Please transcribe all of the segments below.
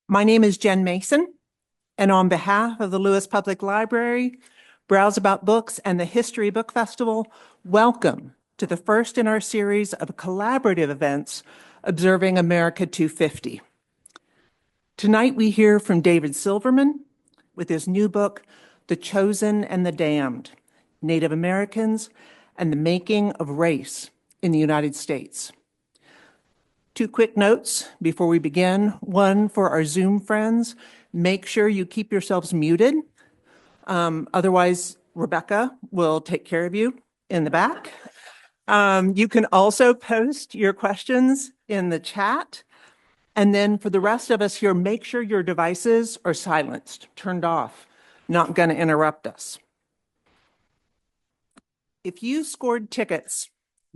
My name is Jen Mason, and on behalf of the Lewes Public Library, Browseabout Books, and the History Book Festival, welcome to the first in our series of collaborative events observing America 250. Tonight we hear from David Silverman with his new book, The Chosen and the Damned, Native Americans and the Making of Race in the United States. Two quick notes before we begin. One, for our Zoom friends, make sure you keep yourselves muted. Otherwise, Rebecca will take care of you in the back. You can also post your questions in the chat. And then for the rest of us here, make sure your devices are silenced, turned off, not going to interrupt us. If you scored tickets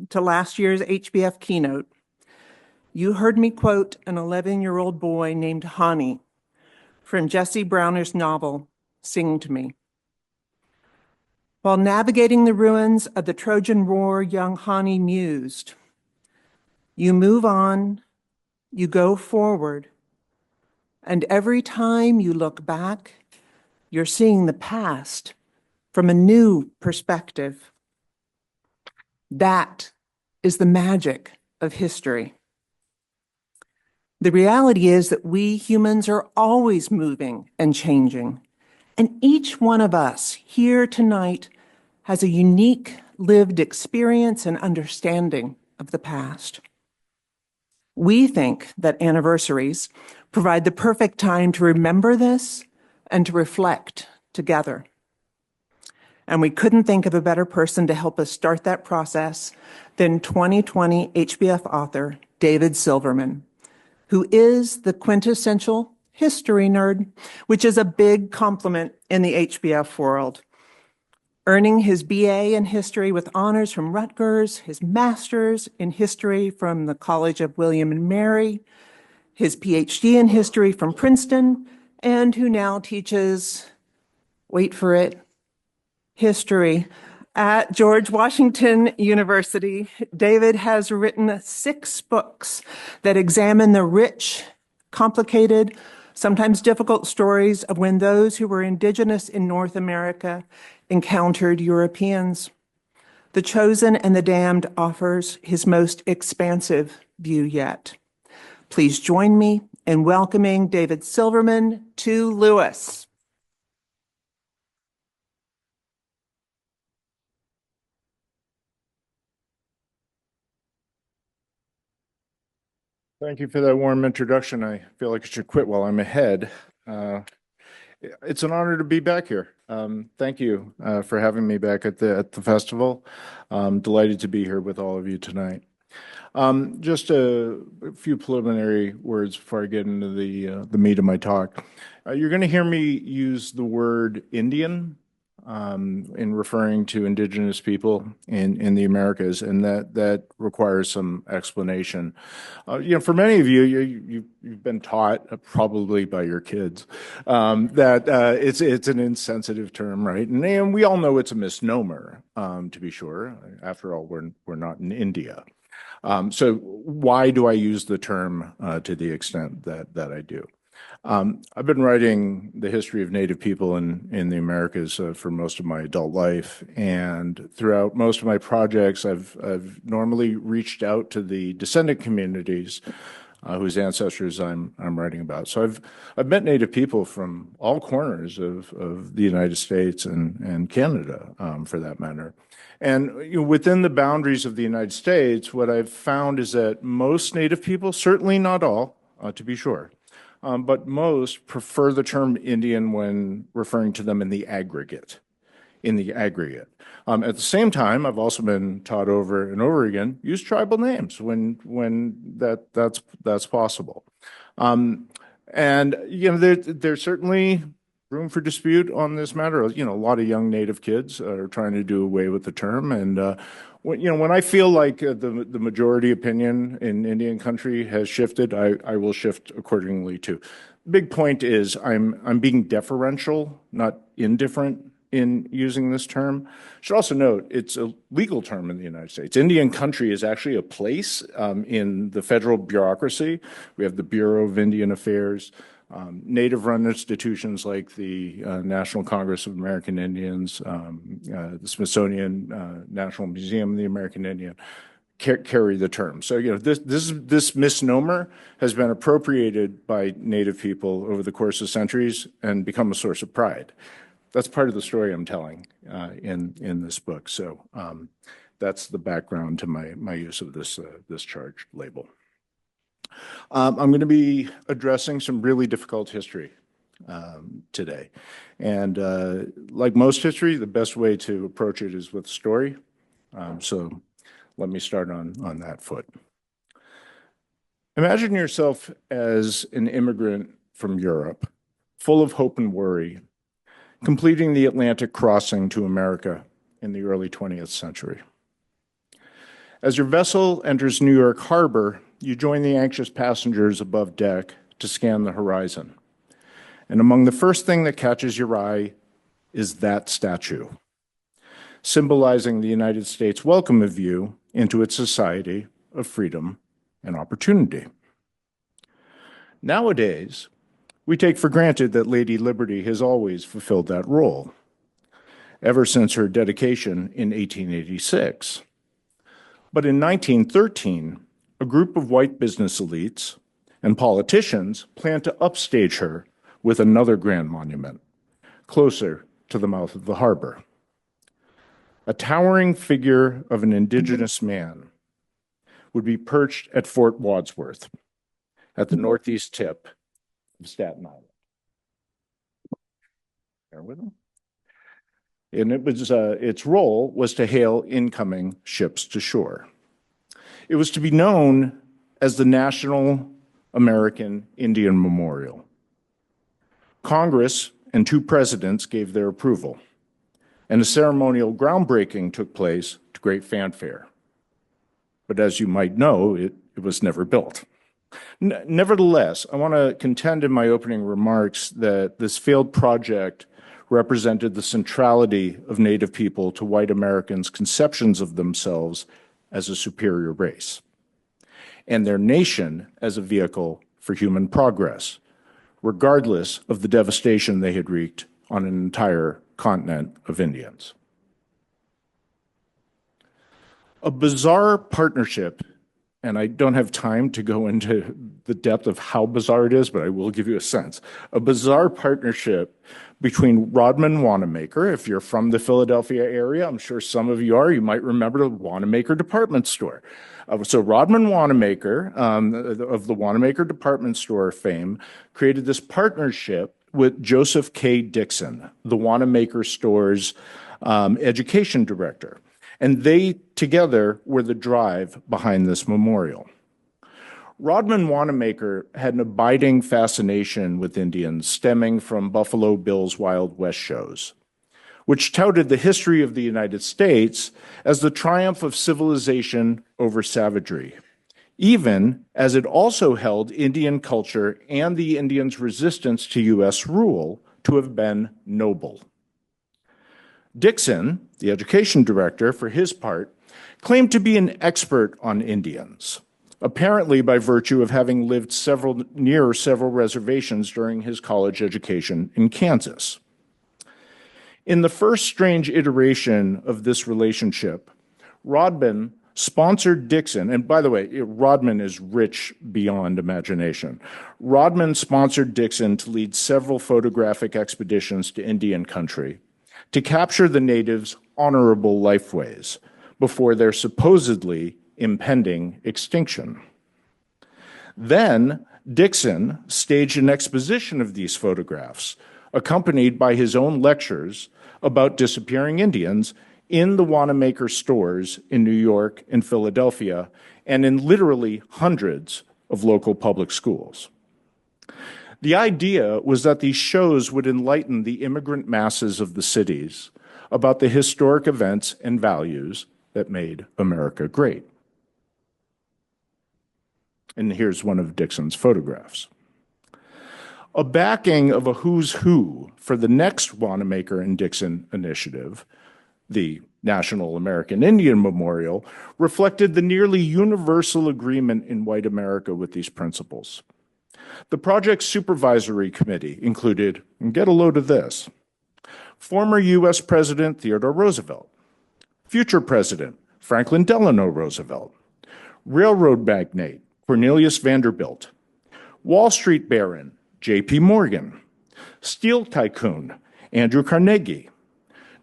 to last year's HBF keynote, you heard me quote an 11-year-old boy named Hani from Jesse Browner's novel, Sing to Me. While navigating the ruins of the Trojan War, young Hani mused, "You move on, you go forward, and every time you look back, you're seeing the past from a new perspective. That is the magic of history." The reality is that we humans are always moving and changing, and each one of us here tonight has a unique lived experience and understanding of the past. We think that anniversaries provide the perfect time to remember this and to reflect together. And we couldn't think of a better person to help us start that process than 2020 HBF author David Silverman, who is the quintessential history nerd, which is a big compliment in the HBF world. Earning his BA in history with honors from Rutgers, his master's in history from the College of William and Mary, his PhD in history from Princeton, and who now teaches, wait for it, history at George Washington University. David has written 6 books that examine the rich, complicated, sometimes difficult stories of when those who were indigenous in North America encountered Europeans. The Chosen and the Damned offers his most expansive view yet. Please join me in welcoming David Silverman to Lewes. Thank you for that warm introduction. I feel like I should quit while I'm ahead. It's an honor to be back here. Thank you for having me back at the festival. I'm delighted to be here with all of you tonight. Just a few preliminary words before I get into the meat of my talk. You're going to hear me use the word Indian in referring to indigenous people in the Americas, and that requires some explanation. For many of you, you've been taught, probably by your kids, that it's an insensitive term, right? And we all know it's a misnomer, to be sure. After all, we're not in India. So why do I use the term to the extent that I do? I've been writing the history of Native people in the Americas for most of my adult life, and throughout most of my projects, I've normally reached out to the descendant communities whose ancestors I'm writing about. So I've met Native people from all corners of the United States and Canada, for that matter. And within the boundaries of the United States, what I've found is that most Native people, certainly not all, to be sure, but most prefer the term Indian when referring to them in the aggregate. At the same time, I've also been taught over and over again, use tribal names when that's possible. And there's certainly room for dispute on this matter. A lot of young Native kids are trying to do away with the term, and when I feel like the majority opinion in Indian country has shifted, I will shift accordingly too. Big point is I'm being deferential, not indifferent in using this term. Should also note it's a legal term in the United States. Indian country is actually a place in the federal bureaucracy. We have the Bureau of Indian Affairs. Native-run institutions like the National Congress of American Indians, the Smithsonian National Museum of the American Indian, carry the term. So, this misnomer has been appropriated by Native people over the course of centuries and become a source of pride. That's part of the story I'm telling in this book. So that's the background to my use of this charged label. I'm going to be addressing some really difficult history today. And like most history, the best way to approach it is with story. So let me start on that foot. Imagine yourself as an immigrant from Europe, full of hope and worry, completing the Atlantic crossing to America in the early 20th century. As your vessel enters New York Harbor, you join the anxious passengers above deck to scan the horizon. And among the first thing that catches your eye is that statue, symbolizing the United States' welcome of you into its society of freedom and opportunity. Nowadays, we take for granted that Lady Liberty has always fulfilled that role, ever since her dedication in 1886. But in 1913, a group of white business elites and politicians planned to upstage her with another grand monument, closer to the mouth of the harbor. A towering figure of an indigenous man would be perched at Fort Wadsworth, at the northeast tip of Staten Island. Bear with them. And its role was to hail incoming ships to shore. It was to be known as the National American Indian Memorial. Congress and two presidents gave their approval, and a ceremonial groundbreaking took place to great fanfare. But as you might know, it was never built. Nevertheless, I want to contend in my opening remarks that this failed project represented the centrality of Native people to white Americans' conceptions of themselves as a superior race, and their nation as a vehicle for human progress, regardless of the devastation they had wreaked on an entire continent of Indians. A bizarre partnership, and I don't have time to go into the depth of how bizarre it is, but I will give you a sense. A bizarre partnership between Rodman Wanamaker, if you're from the Philadelphia area, I'm sure some of you are, you might remember the Wanamaker department store. So Rodman Wanamaker, of the Wanamaker department store fame, created this partnership with Joseph K. Dixon, the Wanamaker store's education director. And they together were the drive behind this memorial. Rodman Wanamaker had an abiding fascination with Indians stemming from Buffalo Bill's Wild West shows, which touted the history of the United States as the triumph of civilization over savagery, even as it also held Indian culture and the Indians' resistance to U.S. rule to have been noble. Dixon, the education director, for his part, claimed to be an expert on Indians, apparently by virtue of having lived near several reservations during his college education in Kansas. In the first strange iteration of this relationship, Rodman sponsored Dixon, and by the way, Rodman is rich beyond imagination. Rodman sponsored Dixon to lead several photographic expeditions to Indian country to capture the natives' honorable lifeways before their supposedly impending extinction. Then Dixon staged an exposition of these photographs, accompanied by his own lectures about disappearing Indians in the Wanamaker stores in New York and Philadelphia, and in literally hundreds of local public schools. The idea was that these shows would enlighten the immigrant masses of the cities about the historic events and values that made America great. And here's one of Dixon's photographs. A backing of a who's who for the next Wanamaker and Dixon initiative, the National American Indian Memorial, reflected the nearly universal agreement in white America with these principles. The project's supervisory committee included, and get a load of this, former U.S. President Theodore Roosevelt, future President Franklin Delano Roosevelt, railroad magnate Cornelius Vanderbilt, Wall Street baron J.P. Morgan, steel tycoon Andrew Carnegie,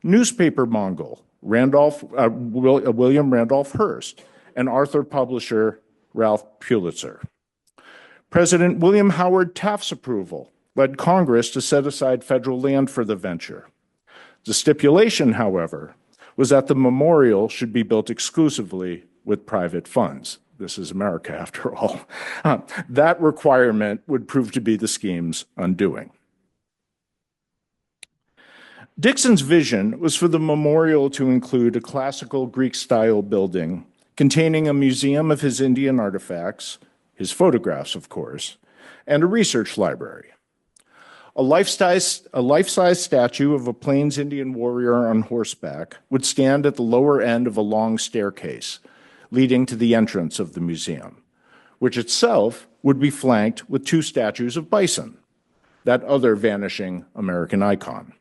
newspaper Mongol William Randolph Hearst, and Arthur publisher Ralph Pulitzer. President William Howard Taft's approval led Congress to set aside federal land for the venture. The stipulation, however, was that the memorial should be built exclusively with private funds. This is America, after all. That requirement would prove to be the scheme's undoing. Dixon's vision was for the memorial to include a classical Greek-style building containing a museum of his Indian artifacts, his photographs, of course, and a research library. A life-size statue of a Plains Indian warrior on horseback would stand at the lower end of a long staircase leading to the entrance of the museum, which itself would be flanked with two statues of bison, that other vanishing American icon.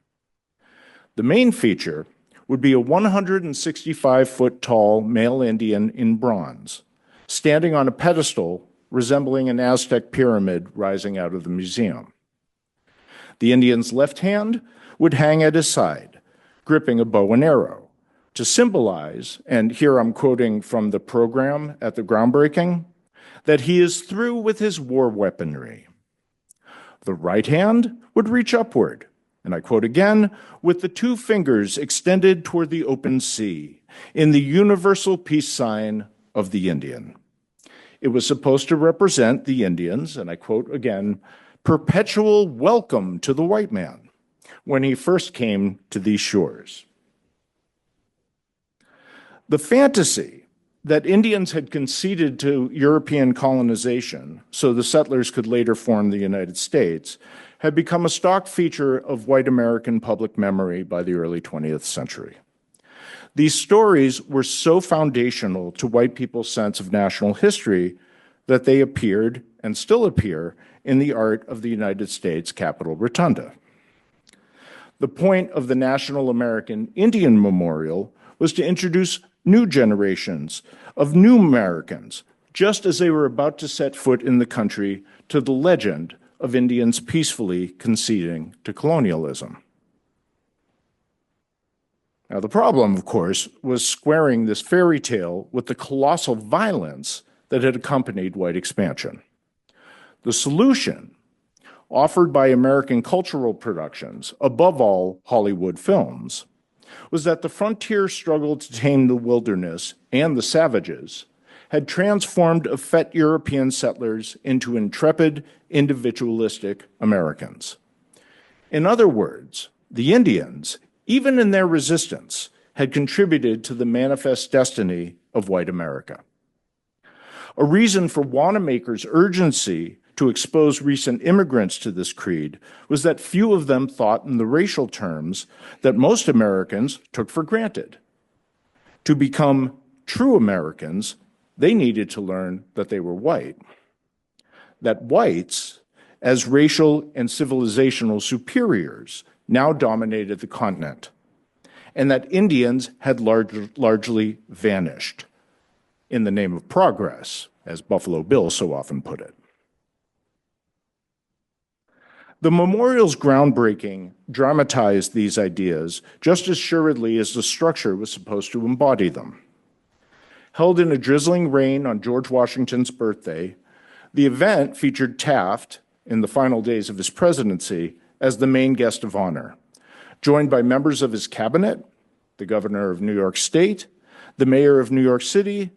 The main feature would be a 165-foot-tall male Indian in bronze, standing on a pedestal resembling an Aztec pyramid rising out of the museum. The Indian's left hand would hang at his side, gripping a bow and arrow, to symbolize, and here I'm quoting from the program at the groundbreaking, that he is through with his war weaponry. The right hand would reach upward, and I quote again, with the two fingers extended toward the open sea, in the universal peace sign of the Indian. It was supposed to represent the Indians, and I quote again, perpetual welcome to the white man when he first came to these shores. The fantasy that Indians had conceded to European colonization so the settlers could later form the United States had become a stock feature of white American public memory by the early 20th century. These stories were so foundational to white people's sense of national history that they appeared and still appear in the art of the United States Capitol Rotunda. The point of the National American Indian Memorial was to introduce new generations of new Americans, just as they were about to set foot in the country, to the legend of Indians peacefully conceding to colonialism. Now, the problem, of course, was squaring this fairy tale with the colossal violence that had accompanied white expansion. The solution, offered by American cultural productions, above all Hollywood films, was that the frontier struggle to tame the wilderness and the savages had transformed effete European settlers into intrepid, individualistic Americans. In other words, the Indians, even in their resistance, had contributed to the manifest destiny of white America. A reason for Wanamaker's urgency to expose recent immigrants to this creed was that few of them thought in the racial terms that most Americans took for granted. To become true Americans, they needed to learn that they were white, that whites, as racial and civilizational superiors, now dominated the continent, and that Indians had largely vanished in the name of progress, as Buffalo Bill so often put it. The memorial's groundbreaking dramatized these ideas just as assuredly as the structure was supposed to embody them. Held in a drizzling rain on George Washington's birthday, the event featured Taft, in the final days of his presidency, as the main guest of honor, joined by members of his cabinet, the governor of New York State, the mayor of New York City,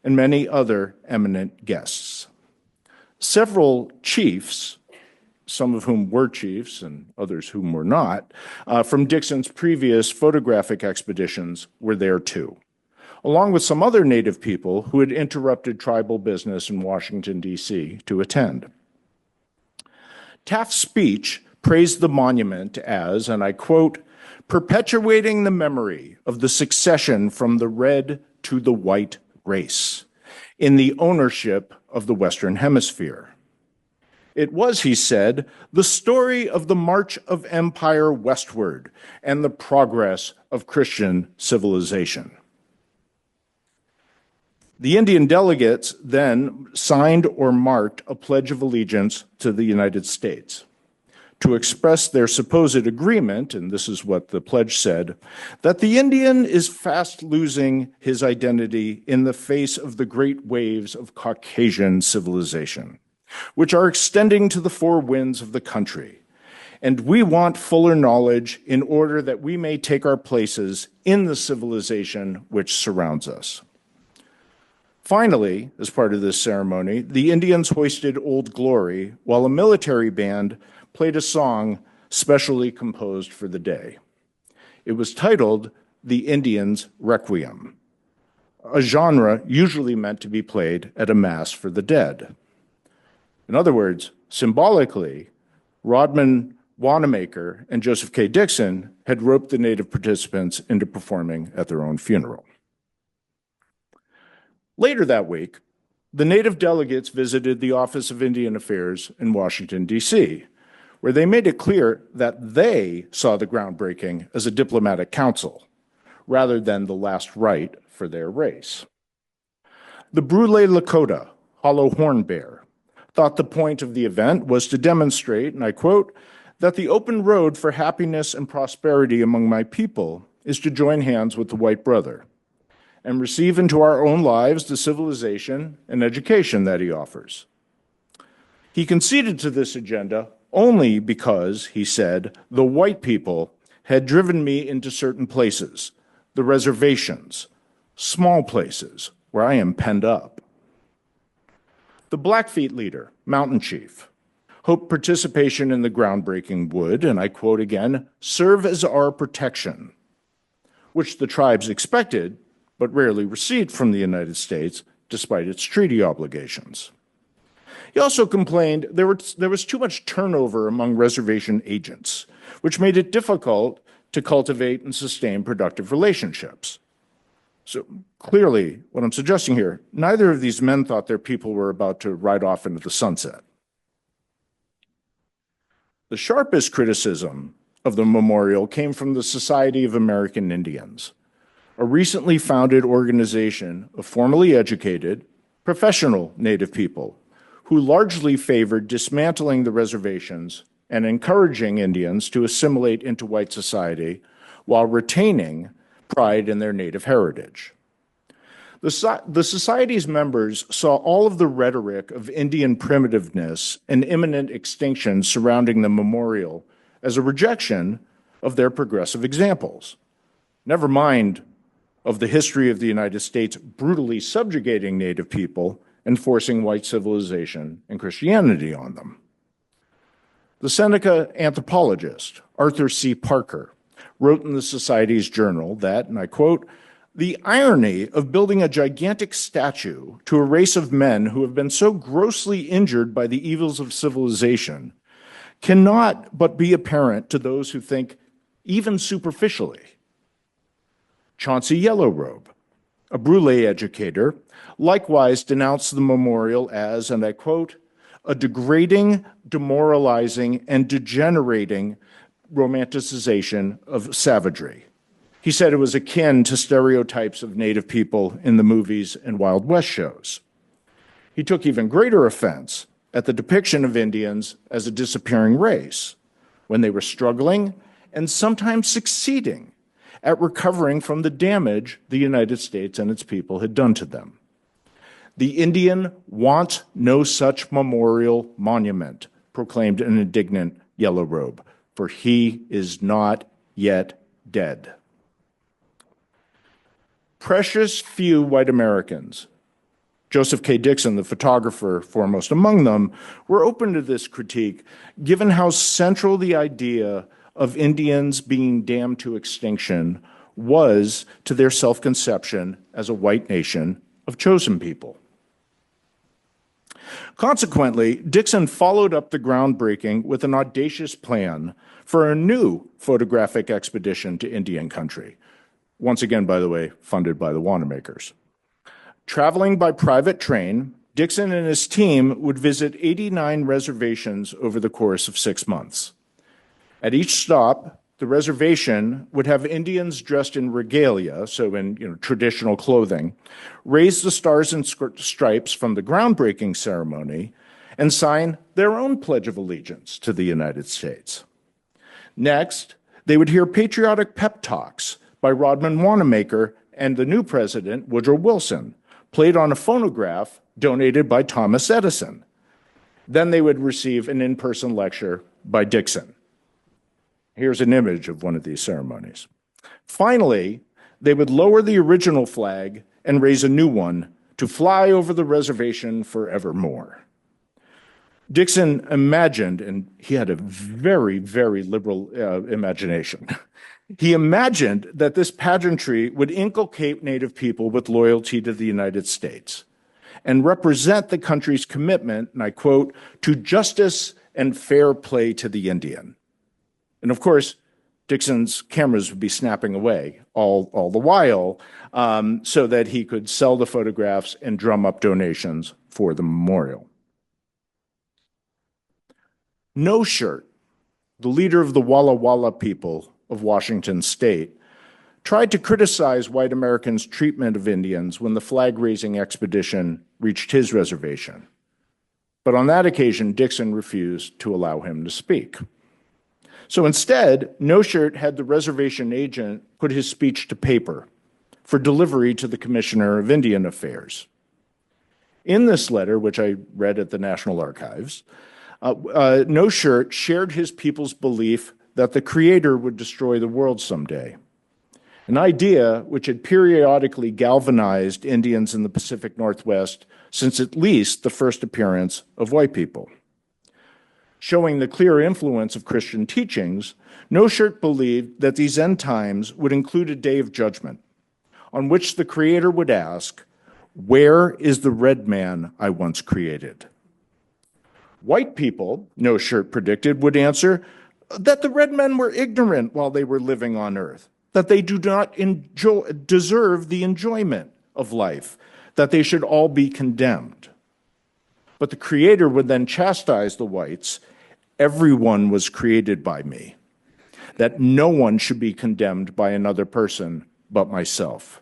and many other eminent guests. Several chiefs, some of whom were chiefs and others whom were not, from Dixon's previous photographic expeditions were there too, along with some other Native people who had interrupted tribal business in Washington, D.C. to attend. Taft's speech praised the monument as, and I quote, perpetuating the memory of the succession from the red to the white race in the ownership of the Western Hemisphere. It was, he said, the story of the march of empire westward and the progress of Christian civilization. The Indian delegates then signed or marked a Pledge of Allegiance to the United States to express their supposed agreement, and this is what the pledge said, that the Indian is fast losing his identity in the face of the great waves of Caucasian civilization, which are extending to the four winds of the country. And we want fuller knowledge in order that we may take our places in the civilization which surrounds us. Finally, as part of this ceremony, the Indians hoisted Old Glory while a military band played a song specially composed for the day. It was titled The Indian's Requiem, a genre usually meant to be played at a mass for the dead. In other words, symbolically, Rodman Wanamaker and Joseph K. Dixon had roped the Native participants into performing at their own funeral. Later that week, the Native delegates visited the Office of Indian Affairs in Washington, D.C., where they made it clear that they saw the groundbreaking as a diplomatic council, rather than the last rite for their race. The Brule Lakota, Hollow Horn Bear, thought the point of the event was to demonstrate, and I quote, that the open road for happiness and prosperity among my people is to join hands with the white brother and receive into our own lives the civilization and education that he offers. He conceded to this agenda only because, he said, the white people had driven me into certain places, the reservations, small places where I am penned up. The Blackfeet leader, Mountain Chief, hoped participation in the groundbreaking would, and I quote again, serve as our protection, which the tribes expected but rarely received from the United States despite its treaty obligations. He also complained there was too much turnover among reservation agents, which made it difficult to cultivate and sustain productive relationships. So clearly, what I'm suggesting here, neither of these men thought their people were about to ride off into the sunset. The sharpest criticism of the memorial came from the Society of American Indians, a recently founded organization of formally educated, professional Native people who largely favored dismantling the reservations and encouraging Indians to assimilate into white society while retaining pride in their Native heritage. The Society's members saw all of the rhetoric of Indian primitiveness and imminent extinction surrounding the memorial as a rejection of their progressive examples. Never mind of the history of the United States brutally subjugating Native people and forcing white civilization and Christianity on them. The Seneca anthropologist, Arthur C. Parker, wrote in the Society's journal that, and I quote, the irony of building a gigantic statue to a race of men who have been so grossly injured by the evils of civilization cannot but be apparent to those who think even superficially. Chauncey Yellowrobe, a Brule educator, likewise denounced the memorial as, and I quote, a degrading, demoralizing, and degenerating romanticization of savagery. He said it was akin to stereotypes of Native people in the movies and Wild West shows. He took even greater offense at the depiction of Indians as a disappearing race when they were struggling and sometimes succeeding at recovering from the damage the United States and its people had done to them. The Indian wants no such memorial monument, proclaimed an indignant Yellowrobe, for he is not yet dead. Precious few white Americans, Joseph K. Dixon, the photographer foremost among them, were open to this critique, given how central the idea of Indians being damned to extinction was to their self-conception as a white nation of chosen people. Consequently, Dixon followed up the groundbreaking with an audacious plan for a new photographic expedition to Indian country, once again, by the way, funded by the Wanamakers. Traveling by private train, Dixon and his team would visit 89 reservations over the course of 6 months. At each stop, the reservation would have Indians dressed in regalia, so in traditional clothing, raise the stars and stripes from the groundbreaking ceremony and sign their own Pledge of Allegiance to the United States. Next, they would hear patriotic pep talks by Rodman Wanamaker and the new president, Woodrow Wilson, played on a phonograph donated by Thomas Edison. Then they would receive an in-person lecture by Dixon. Here's an image of one of these ceremonies. Finally, they would lower the original flag and raise a new one to fly over the reservation forevermore. Dixon imagined, and he had a very, very liberal imagination. He imagined that this pageantry would inculcate Native people with loyalty to the United States and represent the country's commitment, and I quote, to justice and fair play to the Indian. And of course, Dixon's cameras would be snapping away all the while so that he could sell the photographs and drum up donations for the memorial. No Shirt, the leader of the Walla Walla people of Washington state, tried to criticize white Americans' treatment of Indians when the flag-raising expedition reached his reservation. But on that occasion, Dixon refused to allow him to speak. So instead, No Shirt had the reservation agent put his speech to paper for delivery to the Commissioner of Indian Affairs. In this letter, which I read at the National Archives, No Shirt shared his people's belief that the Creator would destroy the world someday, an idea which had periodically galvanized Indians in the Pacific Northwest since at least the first appearance of white people. Showing the clear influence of Christian teachings, No Shirt believed that these end times would include a day of judgment on which the Creator would ask, "Where is the red man I once created?" White people, No Shirt predicted, would answer that the red men were ignorant while they were living on earth, that they do not deserve the enjoyment of life, that they should all be condemned. But the Creator would then chastise the whites. Everyone was created by me, that no one should be condemned by another person but myself.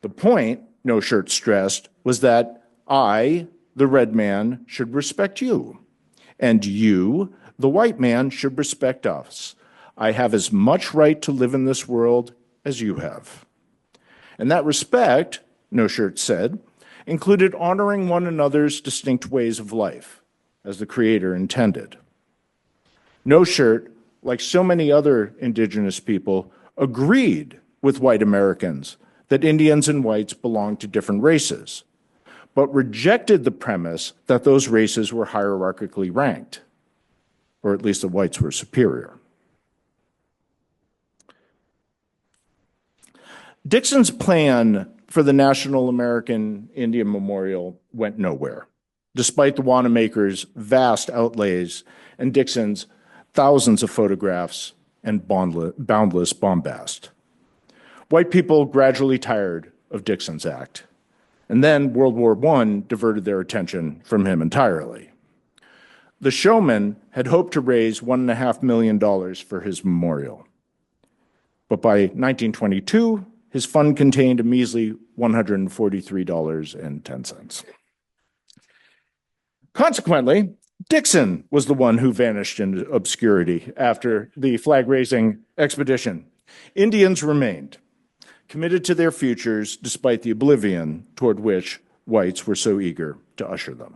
The point, No Shirt stressed, was that I, the red man, should respect you, and you, the white man, should respect us. I have as much right to live in this world as you have. And that respect, No Shirt said, included honoring one another's distinct ways of life, as the Creator intended. No Shirt, like so many other indigenous people, agreed with white Americans that Indians and whites belonged to different races, but rejected the premise that those races were hierarchically ranked, or at least the whites were superior. Dixon's plan for the National American Indian Memorial went nowhere, despite the Wanamaker's vast outlays and Dixon's thousands of photographs and boundless bombast. White people gradually tired of Dixon's act, and then World War I diverted their attention from him entirely. The showman had hoped to raise $1.5 million for his memorial, but by 1922, his fund contained a measly $143.10. Consequently, Dixon was the one who vanished into obscurity after the flag-raising expedition. Indians remained, committed to their futures despite the oblivion toward which whites were so eager to usher them.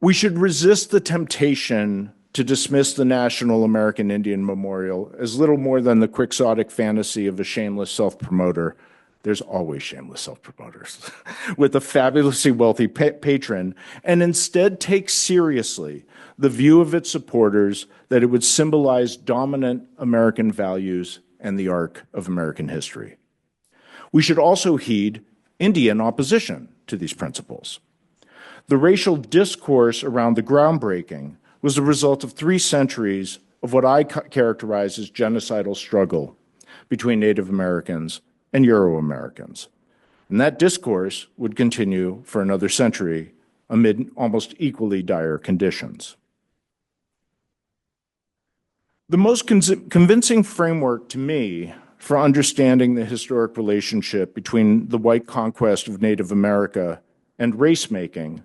We should resist the temptation to dismiss the National American Indian Memorial as little more than the quixotic fantasy of a shameless self-promoter. There's always shameless self-promoters with a fabulously wealthy patron, and instead take seriously the view of its supporters that it would symbolize dominant American values and the arc of American history. We should also heed Indian opposition to these principles. The racial discourse around the groundbreaking was the result of 3 centuries of what I characterize as genocidal struggle between Native Americans and Euro-Americans. And that discourse would continue for another century amid almost equally dire conditions. The most convincing framework to me for understanding the historic relationship between the white conquest of Native America and race-making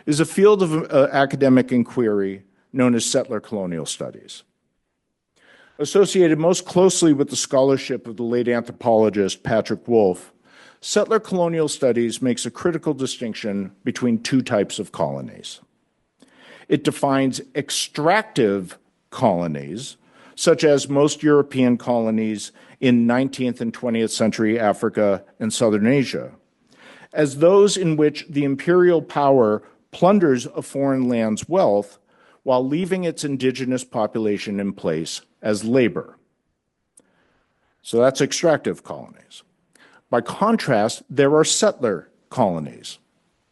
is a field of academic inquiry known as settler colonial studies. Associated most closely with the scholarship of the late anthropologist Patrick Wolfe, settler colonial studies makes a critical distinction between two types of colonies. It defines extractive colonies, such as most European colonies in 19th and 20th century Africa and Southern Asia, as those in which the imperial power plunders a foreign land's wealth while leaving its indigenous population in place as labor. So that's extractive colonies. By contrast, there are settler colonies,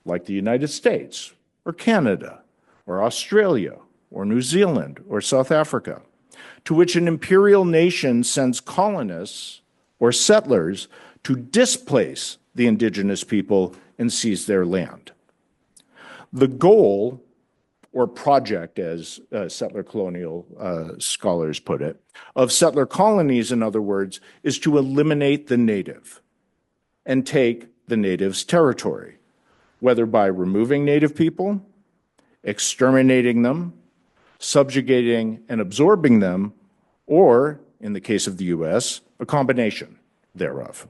like the United States, or Canada, or Australia, or New Zealand, or South Africa, to which an imperial nation sends colonists or settlers to displace the indigenous people and seize their land. The goal, or project, as settler colonial scholars put it, of settler colonies, in other words, is to eliminate the native and take the native's territory, whether by removing native people, exterminating them, subjugating and absorbing them, or, in the case of the U.S., a combination thereof.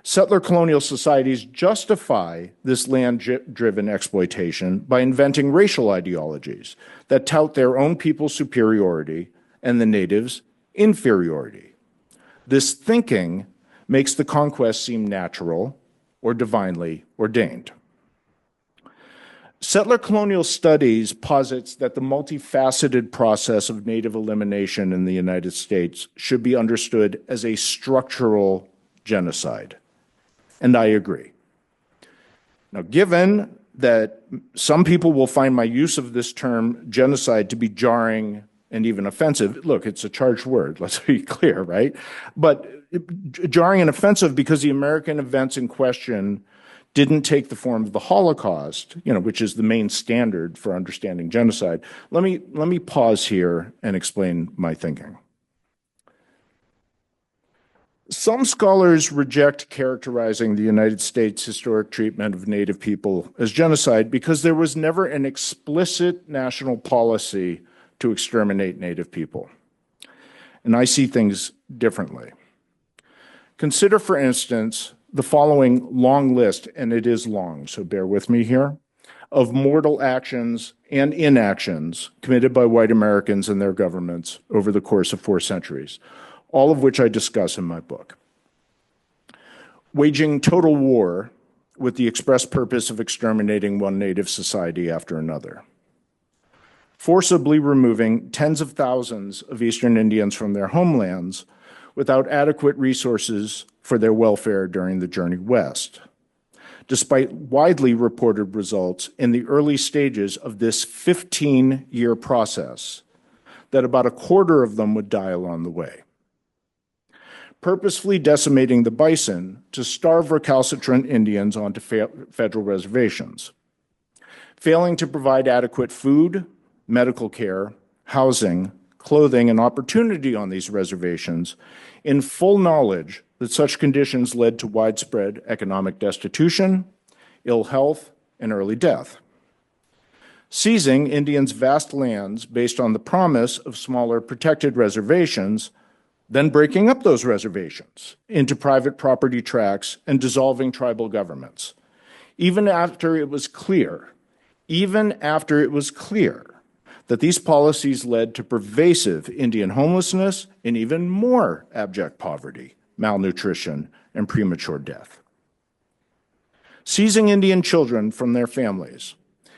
Settler colonial societies justify this land-driven exploitation by inventing racial ideologies that tout their own people's superiority and the natives' inferiority. This thinking makes the conquest seem natural or divinely ordained. Settler colonial studies posits that the multifaceted process of native elimination in the United States should be understood as a structural genocide. And I agree. Now, given that some people will find my use of this term genocide to be jarring and even offensive, look, it's a charged word, let's be clear, right? But jarring and offensive because the American events in question didn't take the form of the Holocaust, which is the main standard for understanding genocide. Let me pause here and explain my thinking. Some scholars reject characterizing the United States' historic treatment of Native people as genocide because there was never an explicit national policy to exterminate Native people. And I see things differently. Consider, for instance, the following long list, and it is long, so bear with me here, of mortal actions and inactions committed by white Americans and their governments over the course of 4 centuries, all of which I discuss in my book. Waging total war with the express purpose of exterminating one native society after another. Forcibly removing tens of thousands of Eastern Indians from their homelands without adequate resources for their welfare during the journey west, despite widely reported results in the early stages of this 15-year process that about a quarter of them would die along the way. Purposefully decimating the bison to starve recalcitrant Indians onto federal reservations, failing to provide adequate food, medical care, housing, clothing, and opportunity on these reservations in full knowledge that such conditions led to widespread economic destitution, ill health, and early death. Seizing Indians' vast lands based on the promise of smaller protected reservations, then breaking up those reservations into private property tracts and dissolving tribal governments, even after it was clear that these policies led to pervasive Indian homelessness and even more abject poverty, malnutrition, and premature death. Seizing Indian children from their families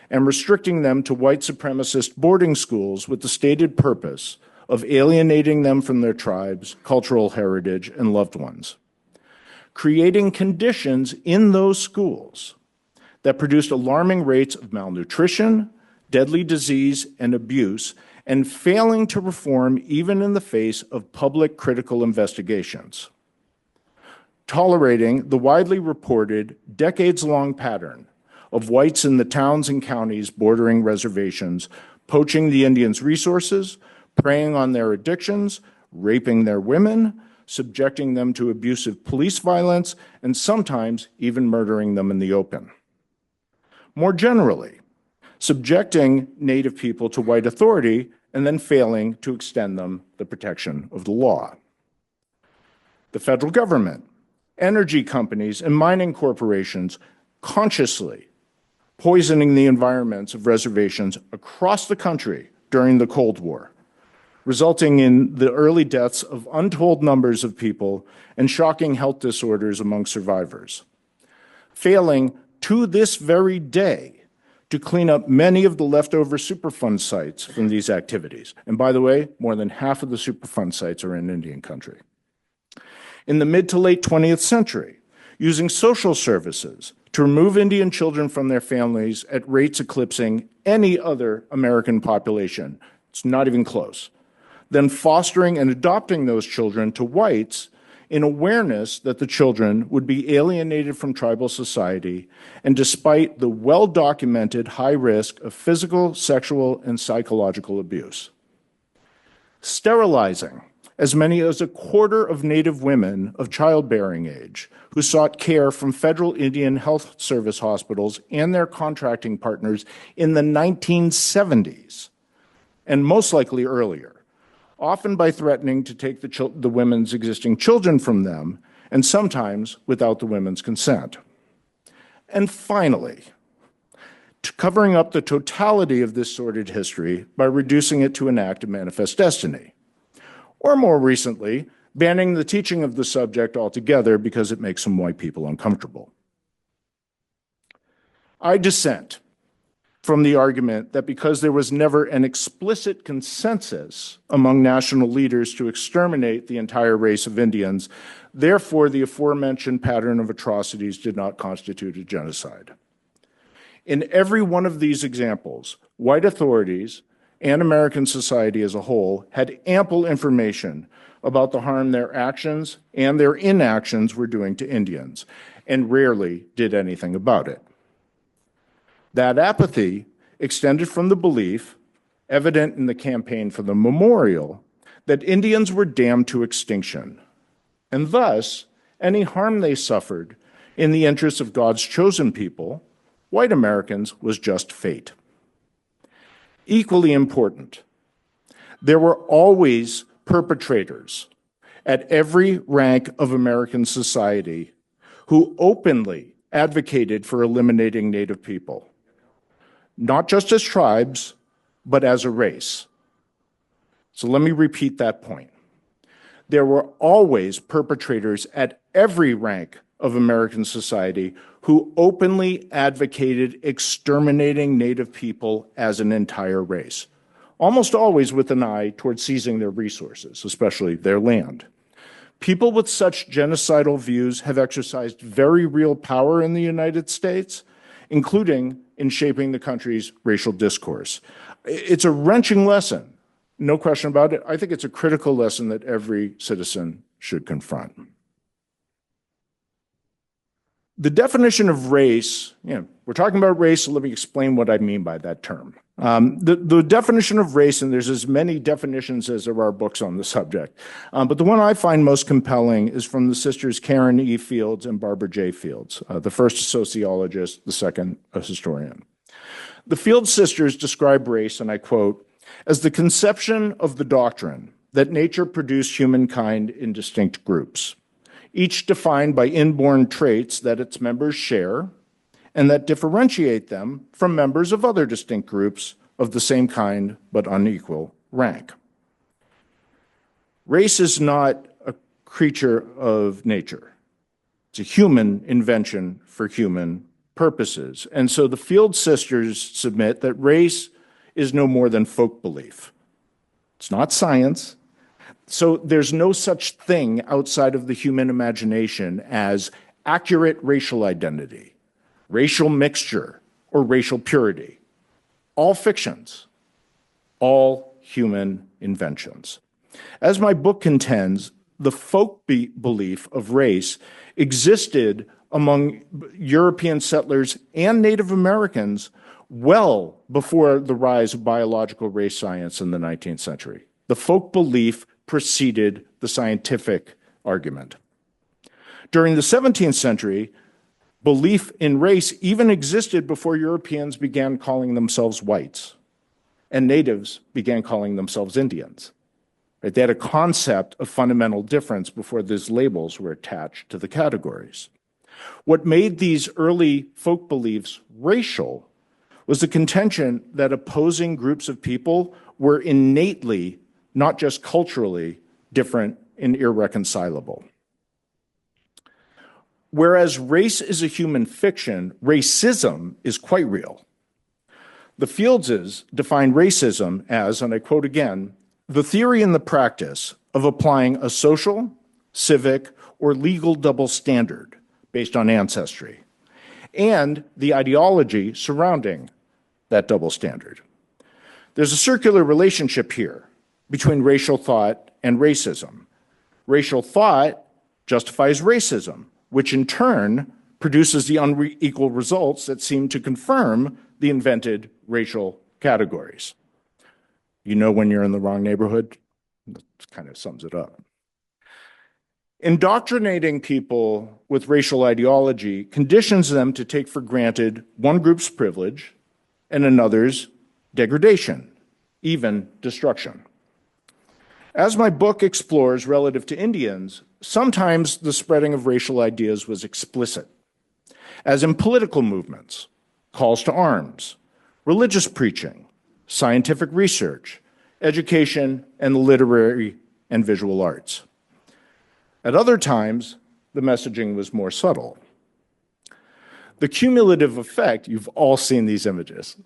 and restricting them to white supremacist boarding schools with the stated purpose of alienating them from their tribes, cultural heritage, and loved ones. Creating conditions in those schools that produced alarming rates of malnutrition, deadly disease, and abuse, and failing to reform even in the face of public critical investigations. tolerating the widely reported decades-long pattern of whites in the towns and counties bordering reservations, poaching the Indians' resources, preying on their addictions, raping their women, subjecting them to abusive police violence, and sometimes even murdering them in the open. More generally, subjecting Native people to white authority and then failing to extend them the protection of the law. The federal government, energy companies, and mining corporations consciously poisoning the environments of reservations across the country during the Cold War, resulting in the early deaths of untold numbers of people and shocking health disorders among survivors, failing to this very day to clean up many of the leftover Superfund sites from these activities. And by the way, more than half of the Superfund sites are in Indian country. In the mid to late 20th century, using social services to remove Indian children from their families at rates eclipsing any other American population. It's not even close. Then fostering and adopting those children to whites in awareness that the children would be alienated from tribal society, and despite the well-documented high risk of physical, sexual, and psychological abuse. Sterilizing as many as a quarter of Native women of childbearing age who sought care from federal Indian Health Service hospitals and their contracting partners in the 1970s, and most likely earlier, often by threatening to take the women's existing children from them, and sometimes without the women's consent. And finally, covering up the totality of this sordid history by reducing it to an act of manifest destiny. Or more recently, banning the teaching of the subject altogether because it makes some white people uncomfortable. I dissent from the argument that because there was never an explicit consensus among national leaders to exterminate the entire race of Indians, therefore the aforementioned pattern of atrocities did not constitute a genocide. In every one of these examples, white authorities and American society as a whole had ample information about the harm their actions and their inactions were doing to Indians, and rarely did anything about it. That apathy extended from the belief, evident in the campaign for the memorial, that Indians were damned to extinction, and thus any harm they suffered in the interests of God's chosen people, white Americans, was just fate. Equally important, there were always perpetrators at every rank of American society who openly advocated for eliminating Native people, not just as tribes, but as a race. So let me repeat that point. There were always perpetrators at every rank of American society who openly advocated exterminating Native people as an entire race, almost always with an eye toward seizing their resources, especially their land. People with such genocidal views have exercised very real power in the United States, including in shaping the country's racial discourse. It's a wrenching lesson, no question about it. I think it's a critical lesson that every citizen should confront. The definition of race, we're talking about race, so let me explain what I mean by that term. The definition of race, and there's as many definitions as there are books on the subject, but the one I find most compelling is from the sisters Karen E. Fields and Barbara J. Fields, the first a sociologist, the second a historian. The Fields sisters describe race, and I quote, as the conception of the doctrine that nature produced humankind in distinct groups, each defined by inborn traits that its members share and that differentiate them from members of other distinct groups of the same kind but unequal rank. Race is not a creature of nature. It's a human invention for human purposes. And so the Field sisters submit that race is no more than folk belief. It's not science. So there's no such thing outside of the human imagination as accurate racial identity, racial mixture, or racial purity. All fictions, all human inventions. As my book contends, the folk belief of race existed among European settlers and Native Americans well before the rise of biological race science in the 19th century. The folk belief preceded the scientific argument. During the 17th century, belief in race even existed before Europeans began calling themselves whites and natives began calling themselves Indians. Right? They had a concept of fundamental difference before these labels were attached to the categories. What made these early folk beliefs racial was the contention that opposing groups of people were innately, not just culturally, different and irreconcilable. Whereas race is a human fiction, racism is quite real. The Fieldses define racism as, and I quote again, the theory and the practice of applying a social, civic, or legal double standard based on ancestry, and the ideology surrounding that double standard. There's a circular relationship here between racial thought and racism. Racial thought justifies racism, which in turn produces the unequal results that seem to confirm the invented racial categories. You know when you're in the wrong neighborhood? That kind of sums it up. Indoctrinating people with racial ideology conditions them to take for granted one group's privilege and another's degradation, even destruction. As my book explores relative to Indians, sometimes the spreading of racial ideas was explicit, as in political movements, calls to arms, religious preaching, scientific research, education, and the literary and visual arts. At other times, the messaging was more subtle. The cumulative effect, you've all seen these images.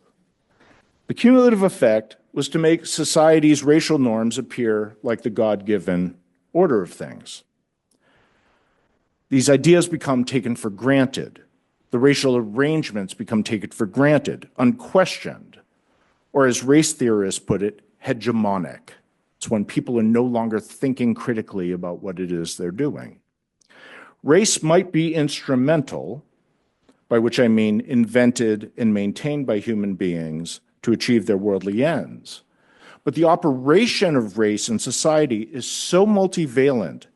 The cumulative effect was to make society's racial norms appear like the God-given order of things. These ideas become taken for granted. The racial arrangements become taken for granted, unquestioned, or as race theorists put it, hegemonic. It's when people are no longer thinking critically about what it is they're doing. Race might be instrumental, by which I mean invented and maintained by human beings to achieve their worldly ends. But the operation of race in society is so multivalent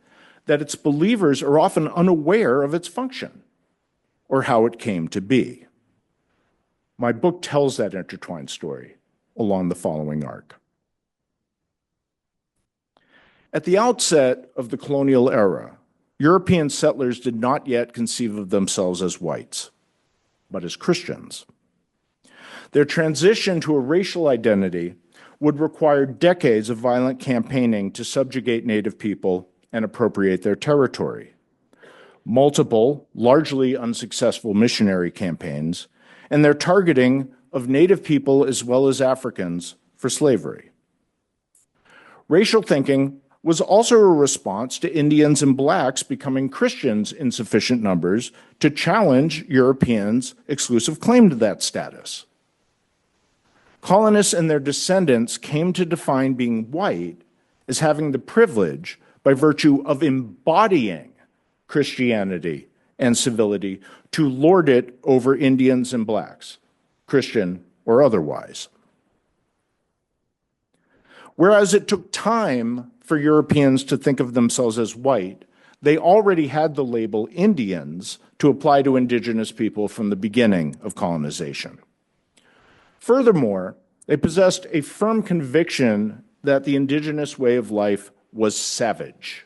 that its believers are often unaware of its function or how it came to be. My book tells that intertwined story along the following arc. At the outset of the colonial era, European settlers did not yet conceive of themselves as whites, but as Christians. Their transition to a racial identity would require decades of violent campaigning to subjugate Native people and appropriate their territory. Multiple, largely unsuccessful missionary campaigns, and their targeting of Native people as well as Africans for slavery. Racial thinking was also a response to Indians and blacks becoming Christians in sufficient numbers to challenge Europeans' exclusive claim to that status. Colonists and their descendants came to define being white as having the privilege by virtue of embodying Christianity and civility to lord it over Indians and blacks, Christian or otherwise. Whereas it took time for Europeans to think of themselves as white, they already had the label Indians to apply to indigenous people from the beginning of colonization. Furthermore, they possessed a firm conviction that the indigenous way of life was savage.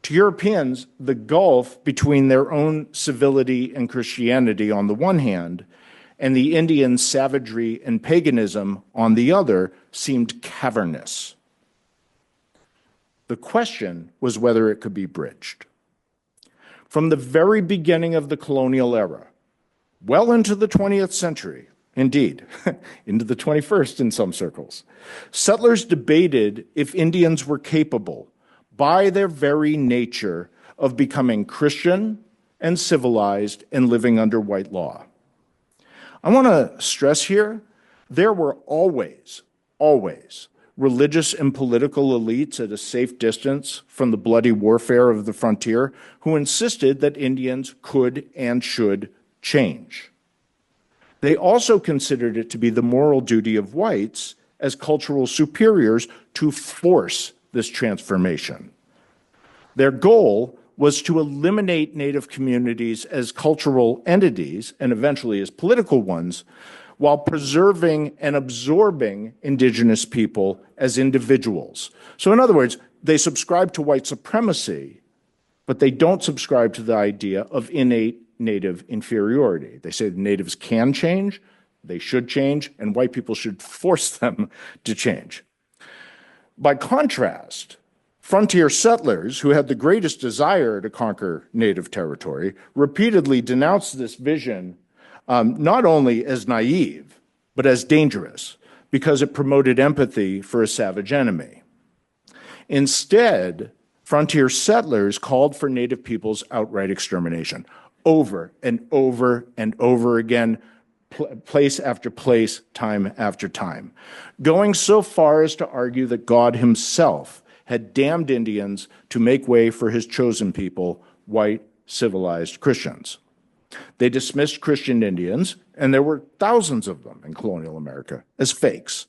To Europeans, the gulf between their own civility and Christianity on the one hand, and the Indian savagery and paganism on the other seemed cavernous. The question was whether it could be bridged. From the very beginning of the colonial era, well into the 20th century, indeed, into the 21st in some circles, settlers debated if Indians were capable, by their very nature, of becoming Christian and civilized and living under white law. I want to stress here, there were always religious and political elites at a safe distance from the bloody warfare of the frontier who insisted that Indians could and should change. They also considered it to be the moral duty of whites as cultural superiors to force this transformation. Their goal was to eliminate Native communities as cultural entities and eventually as political ones, while preserving and absorbing indigenous people as individuals. So in other words, they subscribe to white supremacy, but they don't subscribe to the idea of innate Native inferiority. They say the natives can change, they should change, and white people should force them to change. By contrast, frontier settlers who had the greatest desire to conquer Native territory repeatedly denounced this vision not only as naive, but as dangerous, because it promoted empathy for a savage enemy. Instead, frontier settlers called for Native peoples' outright extermination over and over and over again, place after place, time after time, going so far as to argue that God himself had damned Indians to make way for his chosen people, white, civilized Christians. They dismissed Christian Indians, and there were thousands of them in colonial America, as fakes,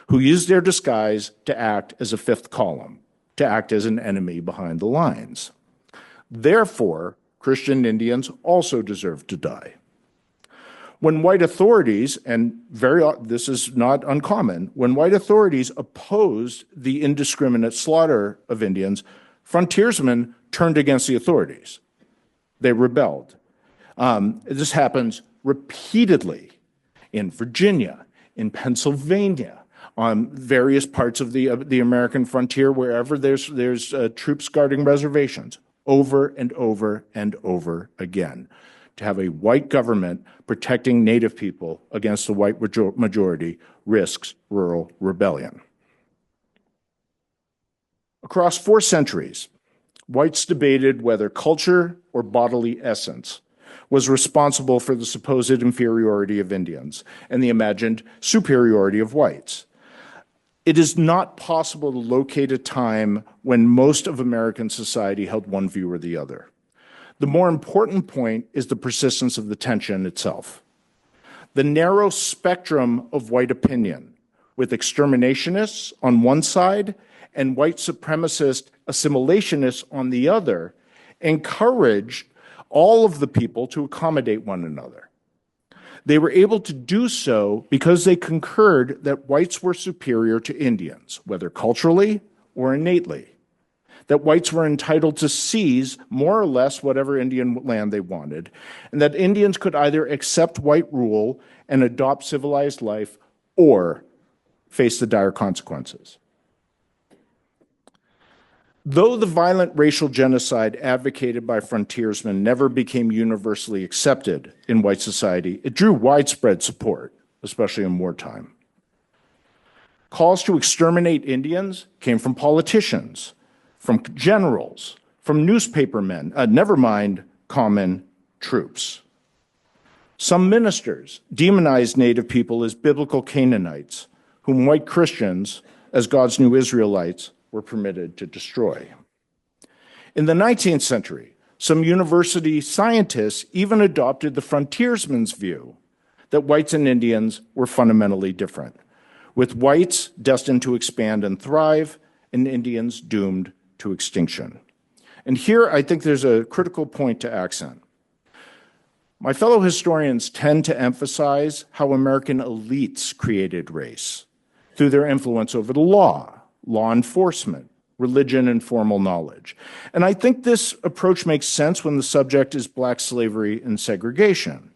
who used their disguise to act as a fifth column, to act as an enemy behind the lines. Therefore, Christian Indians also deserved to die. When white authorities, and this is not uncommon, when white authorities opposed the indiscriminate slaughter of Indians, frontiersmen turned against the authorities. They rebelled. This happens repeatedly in Virginia, in Pennsylvania, on various parts of the American frontier, wherever there's troops guarding reservations, over and over and over again. To have a white government protecting Native people against the white majority risks rural rebellion. Across 4 centuries, whites debated whether culture or bodily essence was responsible for the supposed inferiority of Indians and the imagined superiority of whites. It is not possible to locate a time when most of American society held one view or the other. The more important point is the persistence of the tension itself. The narrow spectrum of white opinion, with exterminationists on one side and white supremacist assimilationists on the other, encouraged all of the people to accommodate one another. They were able to do so because they concurred that whites were superior to Indians, whether culturally or innately, that whites were entitled to seize more or less whatever Indian land they wanted, and that Indians could either accept white rule and adopt civilized life or face the dire consequences. Though the violent racial genocide advocated by frontiersmen never became universally accepted in white society, it drew widespread support, especially in wartime. Calls to exterminate Indians came from politicians, from generals, from newspapermen, never mind common troops. Some ministers demonized Native people as biblical Canaanites, whom white Christians, as God's new Israelites, were permitted to destroy. In the 19th century, some university scientists even adopted the frontiersman's view that whites and Indians were fundamentally different, with whites destined to expand and thrive and Indians doomed to extinction. And here I think there's a critical point to accent. My fellow historians tend to emphasize how American elites created race through their influence over the law enforcement, religion, and formal knowledge. And I think this approach makes sense when the subject is black slavery and segregation,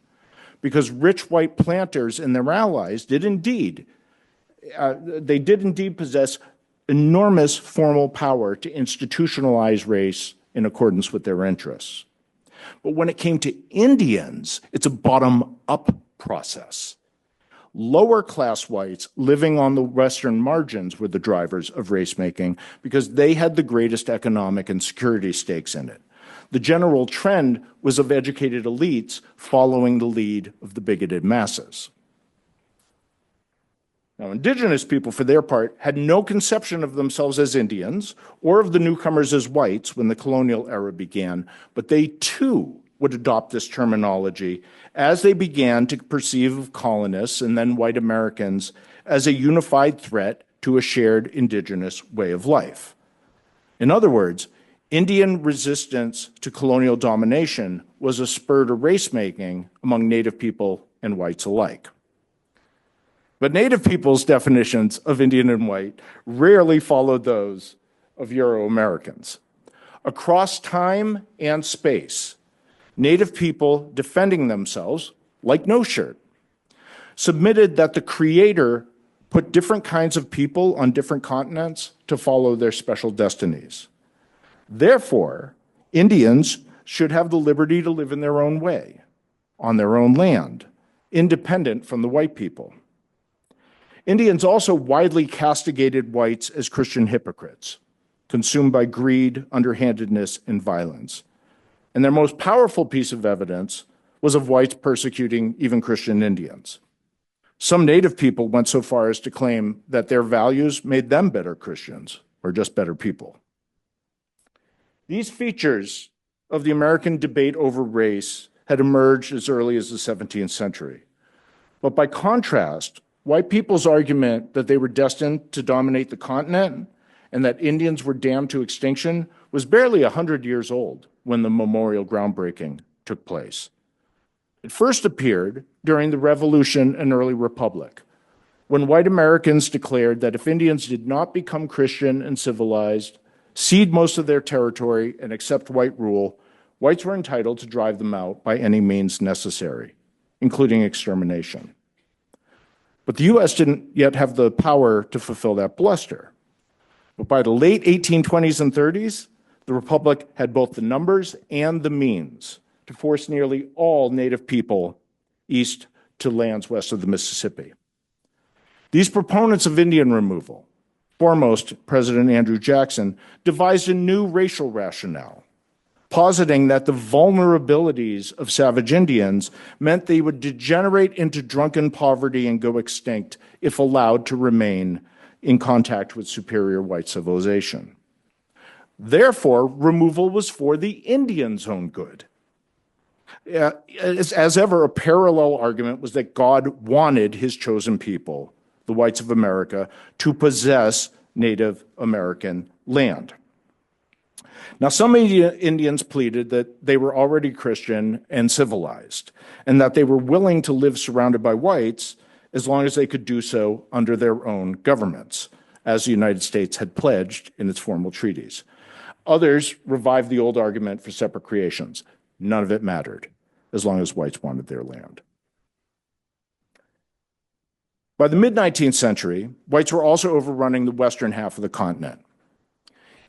because rich white planters and their allies did indeed possess enormous formal power to institutionalize race in accordance with their interests. But when it came to Indians, it's a bottom-up process. Lower-class whites living on the western margins were the drivers of race-making because they had the greatest economic and security stakes in it. The general trend was of educated elites following the lead of the bigoted masses. Now, indigenous people, for their part, had no conception of themselves as Indians or of the newcomers as whites when the colonial era began, but they too would adopt this terminology as they began to perceive colonists and then white Americans as a unified threat to a shared indigenous way of life. In other words, Indian resistance to colonial domination was a spur to race-making among Native people and whites alike. But Native people's definitions of Indian and white rarely followed those of Euro-Americans. Across time and space, Native people defending themselves, like No Shirt, submitted that the Creator put different kinds of people on different continents to follow their special destinies. Therefore, Indians should have the liberty to live in their own way, on their own land, independent from the white people. Indians also widely castigated whites as Christian hypocrites, consumed by greed, underhandedness, and violence. And their most powerful piece of evidence was of whites persecuting even Christian Indians. Some Native people went so far as to claim that their values made them better Christians, or just better people. These features of the American debate over race had emerged as early as the 17th century. But by contrast, white people's argument that they were destined to dominate the continent and that Indians were damned to extinction was barely 100 years old when the memorial groundbreaking took place. It first appeared during the Revolution and early Republic, when white Americans declared that if Indians did not become Christian and civilized, cede most of their territory, and accept white rule, whites were entitled to drive them out by any means necessary, including extermination. But the U.S. didn't yet have the power to fulfill that bluster. But by the late 1820s and 30s, the Republic had both the numbers and the means to force nearly all Native people east to lands west of the Mississippi. These proponents of Indian removal, foremost President Andrew Jackson, devised a new racial rationale, positing that the vulnerabilities of savage Indians meant they would degenerate into drunken poverty and go extinct if allowed to remain in contact with superior white civilization. Therefore, removal was for the Indians' own good. As ever, a parallel argument was that God wanted his chosen people, the whites of America, to possess Native American land. Now, some Indians pleaded that they were already Christian and civilized, and that they were willing to live surrounded by whites as long as they could do so under their own governments, as the United States had pledged in its formal treaties. Others revived the old argument for separate creations. None of it mattered, as long as whites wanted their land. By the mid-19th century, whites were also overrunning the western half of the continent.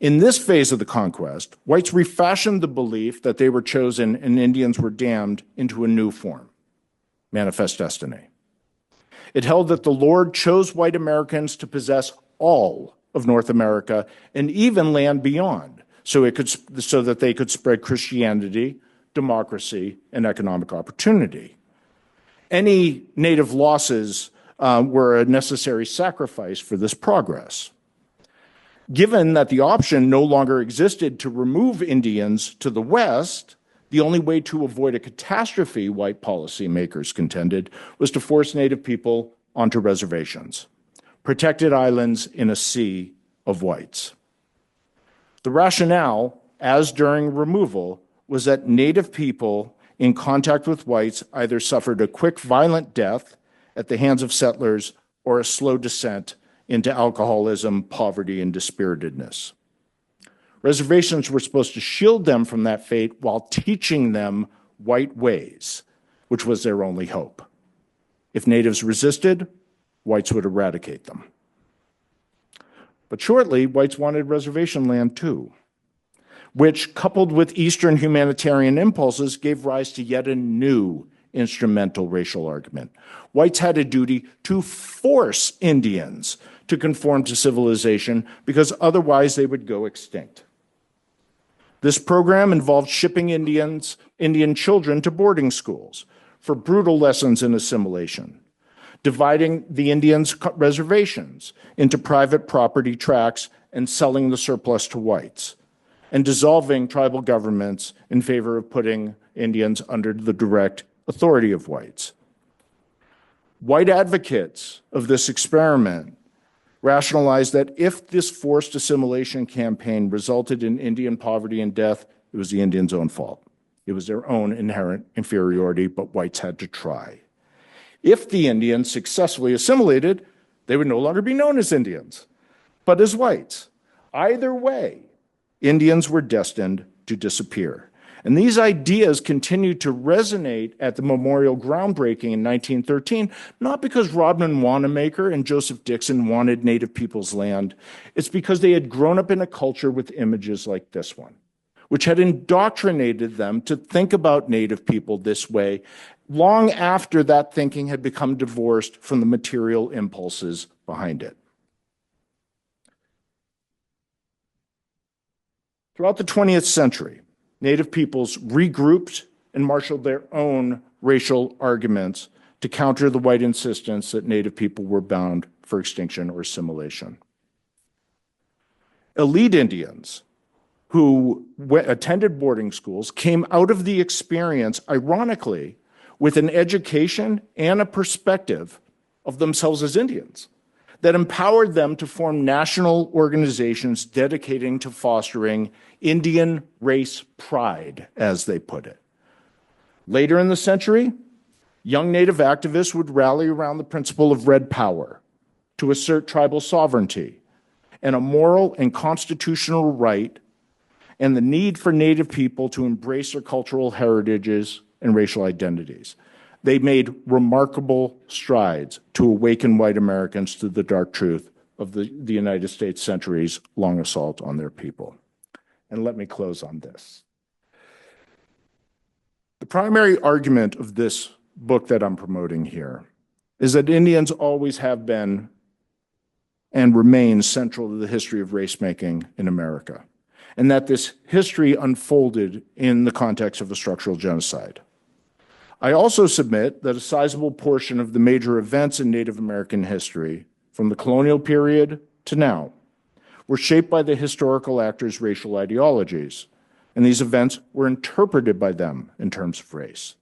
In this phase of the conquest, whites refashioned the belief that they were chosen and Indians were damned into a new form, manifest destiny. It held that the Lord chose white Americans to possess all of North America and even land beyond, so that they could spread Christianity, democracy, and economic opportunity. Any native losses were a necessary sacrifice for this progress. Given that the option no longer existed to remove Indians to the west, the only way to avoid a catastrophe, white policymakers contended, was to force Native people onto reservations, protected islands in a sea of whites. The rationale, as during removal, was that Native people in contact with whites either suffered a quick, violent death at the hands of settlers or a slow descent into alcoholism, poverty, and dispiritedness. Reservations were supposed to shield them from that fate while teaching them white ways, which was their only hope. If natives resisted, whites would eradicate them. But shortly, whites wanted reservation land too, which, coupled with Eastern humanitarian impulses, gave rise to yet a new instrumental racial argument. Whites had a duty to force Indians to conform to civilization because otherwise they would go extinct. This program involved shipping Indian children to boarding schools for brutal lessons in assimilation, dividing the Indians' reservations into private property tracts and selling the surplus to whites, and dissolving tribal governments in favor of putting Indians under the direct authority of whites. White advocates of this experiment rationalized that if this forced assimilation campaign resulted in Indian poverty and death, it was the Indians' own fault. It was their own inherent inferiority, but whites had to try. If the Indians successfully assimilated, they would no longer be known as Indians, but as whites. Either way, Indians were destined to disappear. And these ideas continued to resonate at the memorial groundbreaking in 1913, not because Rodman Wanamaker and Joseph Dixon wanted Native people's land. It's because they had grown up in a culture with images like this one, which had indoctrinated them to think about Native people this way long after that thinking had become divorced from the material impulses behind it. Throughout the 20th century, Native peoples regrouped and marshaled their own racial arguments to counter the white insistence that Native people were bound for extinction or assimilation. Elite Indians who attended boarding schools came out of the experience, ironically, with an education and a perspective of themselves as Indians that empowered them to form national organizations dedicating to fostering Indian race pride, as they put it. Later in the century, young Native activists would rally around the principle of red power to assert tribal sovereignty and a moral and constitutional right and the need for Native people to embrace their cultural heritages and racial identities. They made remarkable strides to awaken white Americans to the dark truth of the United States' centuries-long assault on their people. And let me close on this. The primary argument of this book that I'm promoting here is that Indians always have been and remain central to the history of race-making in America, and that this history unfolded in the context of a structural genocide. I also submit that a sizable portion of the major events in Native American history, from the colonial period to now, were shaped by the historical actors' racial ideologies, and these events were interpreted by them in terms of race.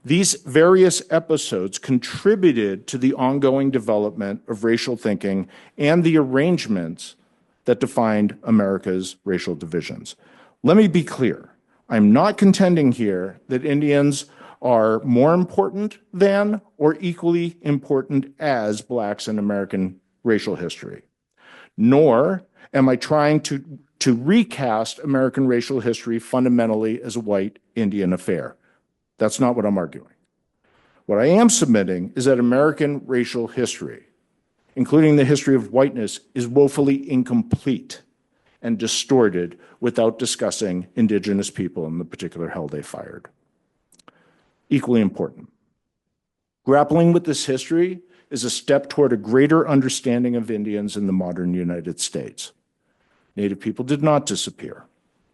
These various episodes contributed to the ongoing development of racial thinking and the arrangements that defined America's racial divisions. Let me be clear. I'm not contending here that Indians are more important than or equally important as Blacks in American racial history. Nor am I trying to recast American racial history fundamentally as a white Indian affair. That's not what I'm arguing. What I am submitting is that American racial history, including the history of whiteness, is woefully incomplete and distorted without discussing indigenous people and the particular hell they fired. Equally important. Grappling with this history is a step toward a greater understanding of Indians in the modern United States. Native people did not disappear,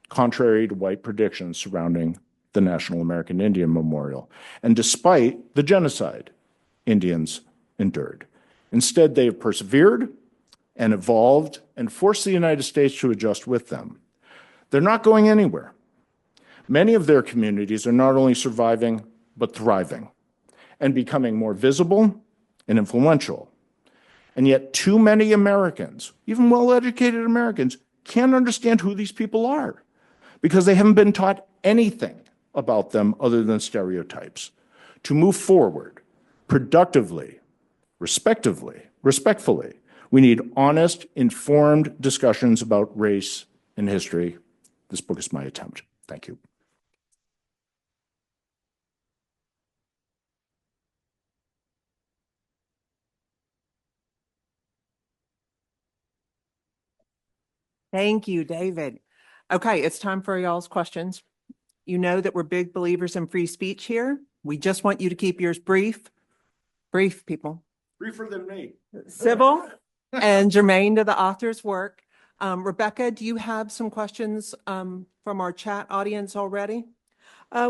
contrary to white predictions surrounding the National American Indian Memorial, and despite the genocide Indians endured. Instead, they have persevered and evolved and forced the United States to adjust with them. They're not going anywhere. Many of their communities are not only surviving, but thriving and becoming more visible and influential. And yet too many Americans, even well-educated Americans, can't understand who these people are because they haven't been taught anything about them other than stereotypes. To move forward productively, respectfully, we need honest, informed discussions about race and history. This book is my attempt. Thank you. Thank you, David. Okay, it's time for y'all's questions. You know that we're big believers in free speech here. We just want you to keep yours brief. Brief, people. Briefer than me. Civil and germane to the author's work. Rebecca, do you have some questions from our chat audience already?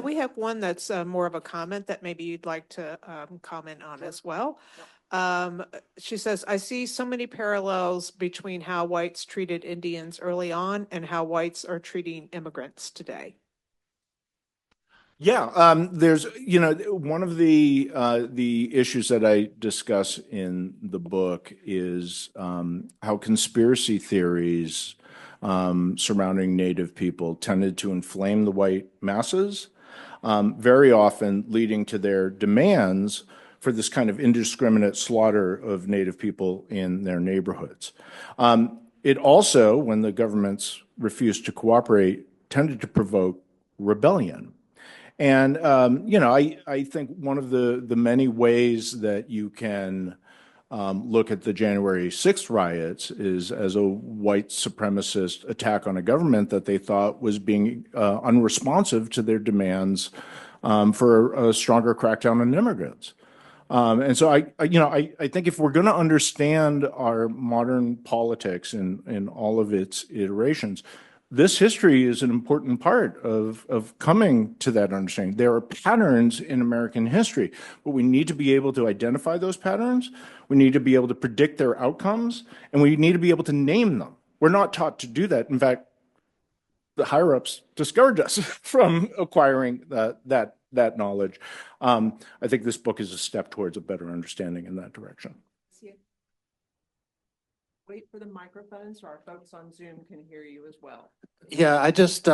We have one that's more of a comment that maybe you'd like to comment on as well. She says, I see so many parallels between how whites treated Indians early on and how whites are treating immigrants today. Yeah, there's, one of the issues that I discuss in the book is how conspiracy theories surrounding Native people tended to inflame the white masses, very often leading to their demands for this kind of indiscriminate slaughter of Native people in their neighborhoods. It also, when the governments refused to cooperate, tended to provoke rebellion. And I think one of the many ways that you can look at the January 6th riots is as a white supremacist attack on a government that they thought was being unresponsive to their demands for a stronger crackdown on immigrants. And so I think if we're going to understand our modern politics in all of its iterations, this history is an important part of coming to that understanding. There are patterns in American history, but we need to be able to identify those patterns. We need to be able to predict their outcomes, and we need to be able to name them. We're not taught to do that. In fact, the higher-ups discourage us from acquiring that knowledge. I think this book is a step towards a better understanding in that direction. Wait for the microphone so our folks on Zoom can hear you as well. Yeah, I just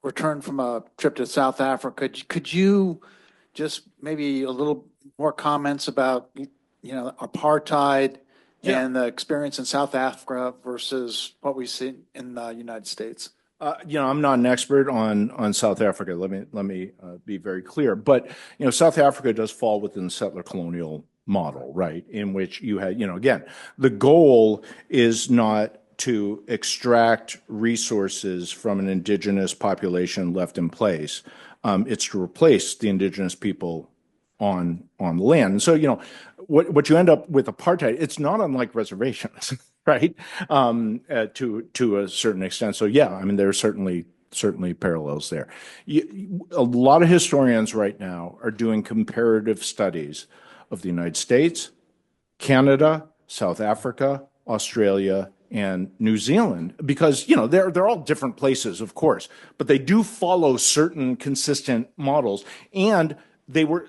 returned from a trip to South Africa. Could you just maybe a little more comments about, apartheid and the experience in South Africa versus what we see in the United States? I'm not an expert on South Africa. Let me be very clear. But South Africa does fall within the settler colonial model, right? In which you had, again, the goal is not to extract resources from an indigenous population left in place. It's to replace the indigenous people on the land. And so, what you end up with apartheid, it's not unlike reservations, right? To a certain extent. So yeah, I mean, there are certainly parallels there. A lot of historians right now are doing comparative studies of the United States, Canada, South Africa, Australia, and New Zealand, because they're all different places, of course, but they do follow certain consistent models, and they were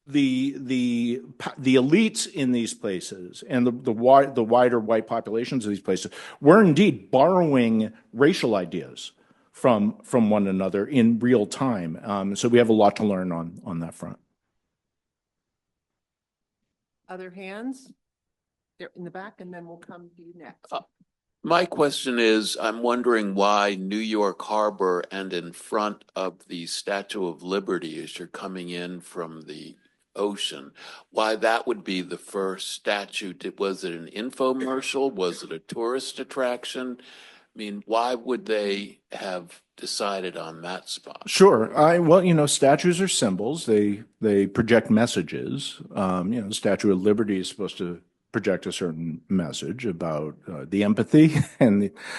the elites in these places and the wider white populations of these places were indeed borrowing racial ideas from one another in real time. So we have a lot to learn on that front. Other hands? They're in the back, and then we'll come to you next. My question is, I'm wondering why New York Harbor and in front of the Statue of Liberty as you're coming in from the ocean, why that would be the first statue. Was it an infomercial? Was it a tourist attraction? I mean, why would they have decided on that spot? Sure. Well, statues are symbols. They project messages. The Statue of Liberty is supposed to project a certain message about the empathy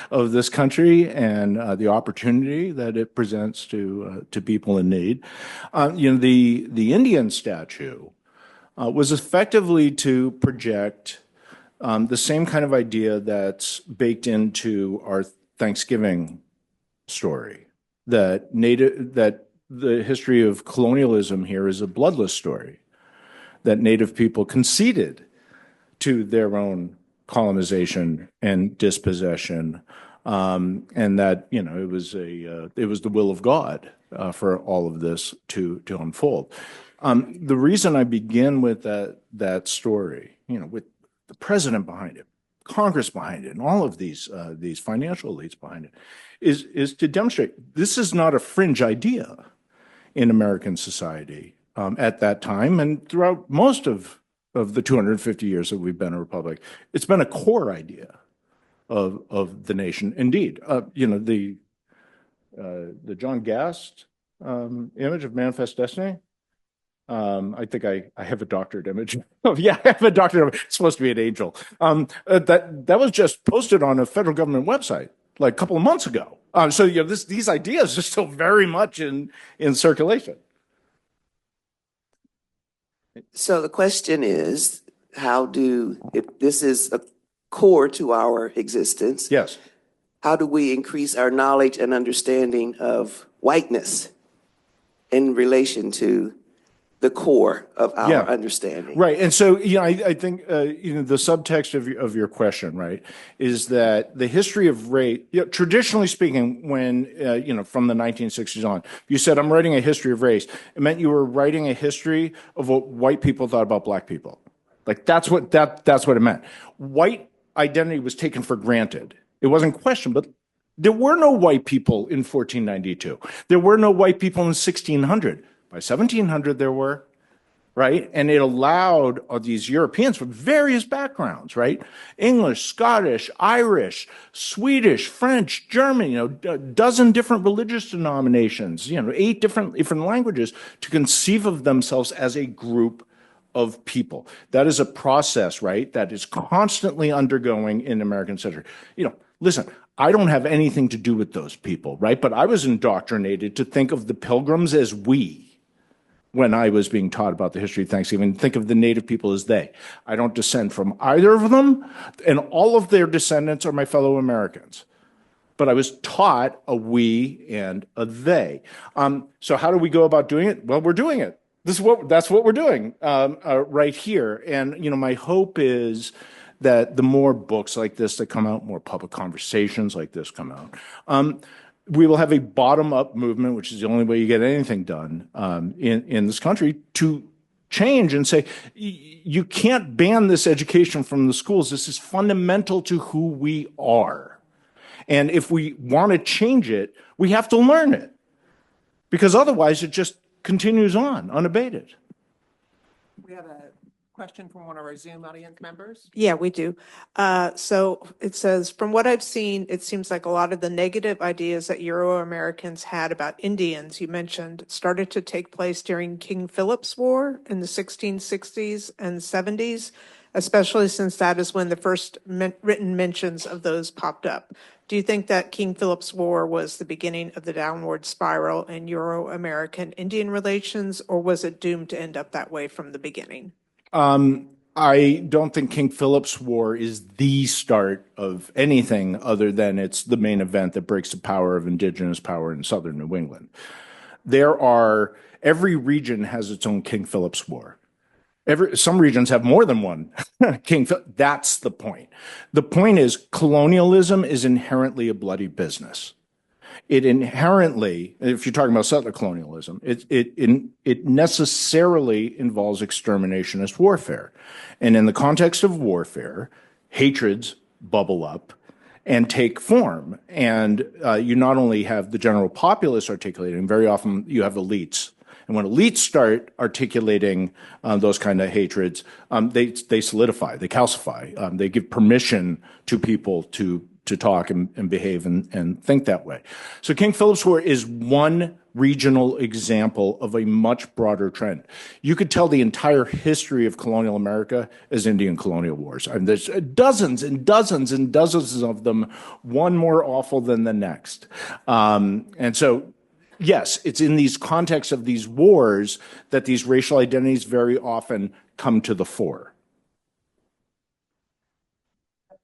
of this country and the opportunity that it presents to people in need. The Indian statue was effectively to project the same kind of idea that's baked into our Thanksgiving story, that the history of colonialism here is a bloodless story, that Native people conceded to their own colonization and dispossession, and that it was the will of God for all of this to unfold. The reason I begin with that story, with the president behind it, Congress behind it, and all of these financial elites behind it, is to demonstrate this is not a fringe idea in American society at that time and throughout most of the 250 years that we've been a republic. It's been a core idea of the nation. Indeed, the John Gast image of Manifest Destiny. I think I have a doctored image of, I have a doctored image. It's supposed to be an angel. That was just posted on a federal government website like a couple of months ago. So these ideas are still very much in circulation. So the question is, if this is a core to our existence, Yes. how do we increase our knowledge and understanding of whiteness in relation to the core of our understanding? Right. And so, I think, the subtext of your question, right, is that the history of race, traditionally speaking, when, from the 1960s on, you said, I'm writing a history of race, it meant you were writing a history of what white people thought about black people. Like, that's what it meant. White identity was taken for granted. It wasn't questioned, but there were no white people in 1492. There were no white people in 1600. By 1700, there were, right? And it allowed these Europeans with various backgrounds, right? English, Scottish, Irish, Swedish, French, German, a dozen different religious denominations, 8 different languages, to conceive of themselves as a group of people. That is a process, right, that is constantly undergoing in American history. Listen, I don't have anything to do with those people, right? But I was indoctrinated to think of the Pilgrims as we when I was being taught about the history of Thanksgiving. Think of the Native people as they. I don't descend from either of them, and all of their descendants are my fellow Americans. But I was taught a we and a they. So how do we go about doing it? Well, we're doing it. That's what we're doing right here. And my hope is that the more books like this that come out, more public conversations like this come out, we will have a bottom-up movement, which is the only way you get anything done in this country, to change and say, you can't ban this education from the schools. This is fundamental to who we are. And if we want to change it, we have to learn it, because otherwise it just continues on unabated. We have a question from one of our Zoom audience members. Yeah, we do. So it says, from what I've seen, it seems like a lot of the negative ideas that Euro-Americans had about Indians, you mentioned, started to take place during King Philip's War in the 1660s and 70s, especially since that is when the first written mentions of those popped up. Do you think that King Philip's War was the beginning of the downward spiral in Euro-American Indian relations, or was it doomed to end up that way from the beginning? I don't think King Philip's War is the start of anything other than it's the main event that breaks the power of indigenous power in southern New England. Every region has its own King Philip's War. Some regions have more than one King Philip. That's the point. The point is colonialism is inherently a bloody business. It inherently, if you're talking about settler colonialism, it necessarily involves exterminationist warfare. And in the context of warfare, hatreds bubble up and take form. And you not only have the general populace articulating, very often you have elites. And when elites start articulating those kind of hatreds, they solidify, they calcify, they give permission to people to talk and behave and think that way. So King Philip's War is one regional example of a much broader trend. You could tell the entire history of colonial America as Indian colonial wars. I mean, there's dozens and dozens and dozens of them, one more awful than the next. And so, yes, it's in these contexts of these wars that these racial identities very often come to the fore.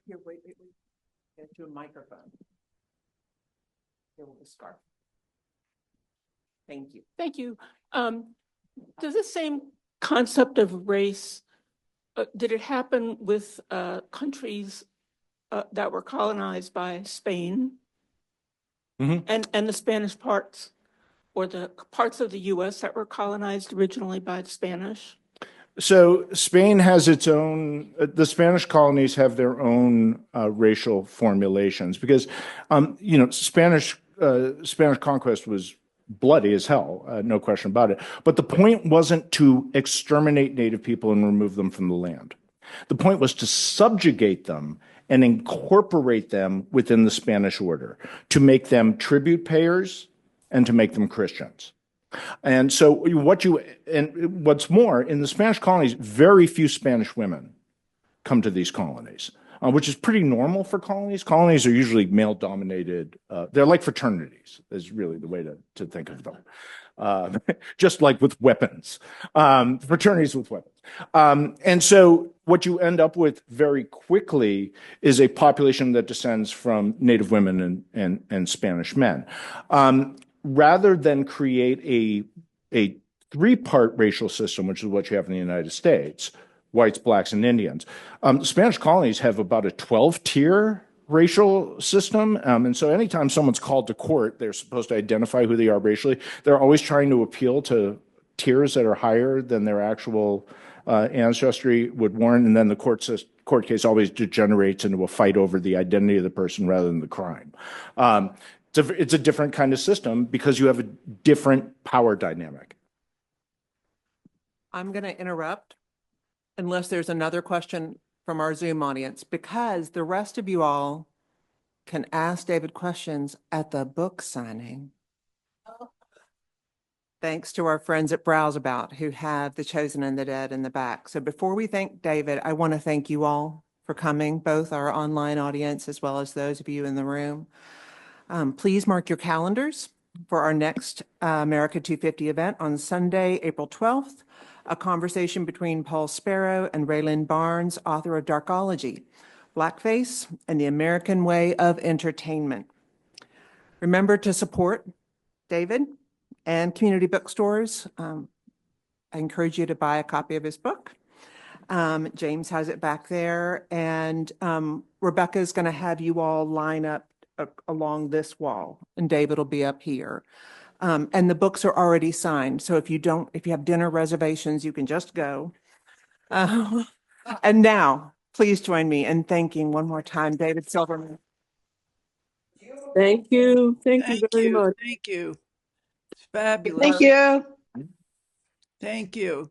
Here, wait. Get to a microphone. Here, we'll start. Thank you. Thank you. Does the same concept of race, did it happen with countries that were colonized by Spain and the Spanish parts, or the parts of the U.S. that were colonized originally by the Spanish? So Spain has its own, the Spanish colonies have their own racial formulations because, Spanish conquest was bloody as hell, no question about it. But the point wasn't to exterminate native people and remove them from the land. The point was to subjugate them and incorporate them within the Spanish order, to make them tribute payers and to make them Christians. And so what's more, in the Spanish colonies, very few Spanish women come to these colonies. which is pretty normal for colonies. Colonies are usually male dominated. They're like fraternities is really the way to think of them. Just like with weapons, fraternities with weapons. And so what you end up with very quickly is a population that descends from Native women and Spanish men. Rather than create a three-part racial system, which is what you have in the United States, whites, blacks, and Indians, Spanish colonies have about a 12-tier racial system. And so anytime someone's called to court, they're supposed to identify who they are racially. They're always trying to appeal to tiers that are higher than their actual ancestry would warrant. And then the court case always degenerates into a fight over the identity of the person rather than the crime. It's a different kind of system because you have a different power dynamic. I'm going to interrupt unless there's another question from our Zoom audience, because the rest of you all can ask David questions at the book signing. Thanks to our friends at Browseabout who have The Chosen and the Dead in the back. So before we thank David, I want to thank you all for coming, both our online audience as well as those of you in the room. Please mark your calendars for our next America 250 event on Sunday, April 12th. A conversation between Paul Sparrow and Raylan Barnes, author of Darkology, Blackface and the American Way of Entertainment. Remember to support David and community bookstores. I encourage you to buy a copy of his book. James has it back there, and Rebecca is going to have you all line up along this wall, and David will be up here. And the books are already signed. So if you have dinner reservations, you can just go. And now, please join me in thanking one more time David Silverman. Thank you. Thank you very much. Thank you. It's fabulous. Thank you. Thank you.